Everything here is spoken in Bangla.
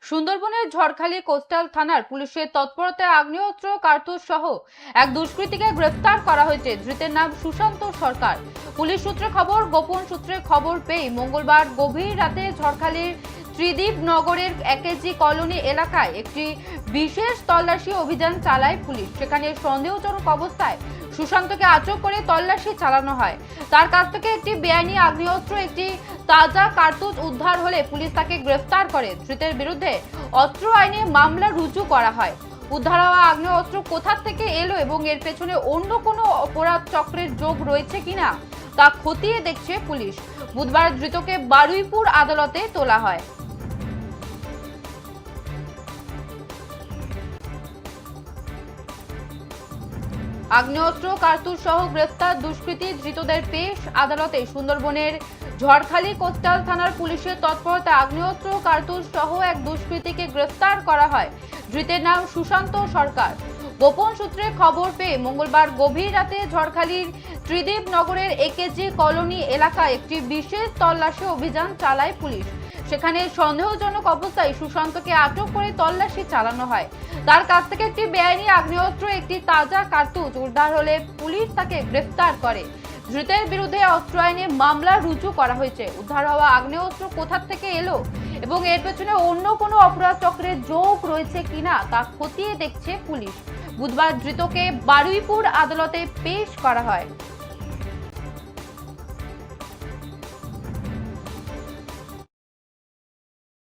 সুন্দরবনের ঝড়খালি কোস্টাল থানার পুলিশের তৎপরতায় আগ্নেয়াস্ত্র কার্তুজ সহ এক দুষ্কৃতীকে গ্রেফতার করা হয়েছে। ধৃতের নাম সুশান্ত সরকার। পুলিশ সূত্রে খবর, গোপন সূত্রে খবর পেয়ে মঙ্গলবার গভীর রাতে ঝড়খালির ত্রিদীপ নগরের একেজি কলোনি এলাকায় একটি বিশেষ তল্লাশি অভিযান চালায় পুলিশ। সেখানে সন্দেহজনক অবস্থায় সুশান্তকে আটক করে তল্লাশি চালানো হয়। তার কাছ থেকে একটি বেআইনি আগ্নেয়াস্ত্র, একটি তাজা কার্তুজ উদ্ধার হলে পুলিশ তাকে গ্রেফতার করে। ধৃতের বিরুদ্ধে অস্ত্র আইনে মামলা রুজু করা হয়। উদ্ধার হওয়া আগ্নেয়াস্ত্র কোথা থেকে এলো এবং এর পেছনে অন্য কোনো অপরাধ চক্রের যোগ রয়েছে কিনা তা খতিয়ে দেখছে পুলিশ। বুধবার ধৃতকে বারুইপুর আদালতে তোলা হয়। আগ্নেয়াস্ত্র কার্তুজ সহ গ্রেফতার দুষ্কৃতী ধৃতদের পেশ আদালতে। সুন্দরবনের ঝড়খালি কোস্টাল থানার পুলিশের তৎপরতায় আগ্নেয়াস্ত্র কার্তুজ সহ এক দুষ্কৃতীকে গ্রেফতার করা হয়। ধৃতের নাম সুশান্ত সরকার। গোপন সূত্রে খবর পেয়ে মঙ্গলবার গভীর রাতে ঝড়খালির ত্রিদীপ নগরের একেজি কলোনি এলাকায় একটি বিশেষ তল্লাশি অভিযান চালায় পুলিশ। সেখানে সন্দেহজনক অবস্থায় সুশান্তকে আটক করে তল্লাশি চালানো হয়। তার কাছ থেকে একটি বেআইনি আগ্নেয়াস্ত্র, একটি তাজা কার্তুজ উদ্ধার হলে পুলিশ তাকে গ্রেফতার করে। ধৃতের বিরুদ্ধে অস্ত্র আইনে মামলা রুজু করা হয়েছে। উদ্ধার হওয়া আগ্নেয়াস্ত্র কোথা থেকে এলো এবং এর পেছনে অন্য কোনো অপরাধ চক্রের যোগ রয়েছে কিনা তা খতিয়ে দেখছে পুলিশ। বুধবার ধৃতকে বারুইপুর আদালতে পেশ করা হয়।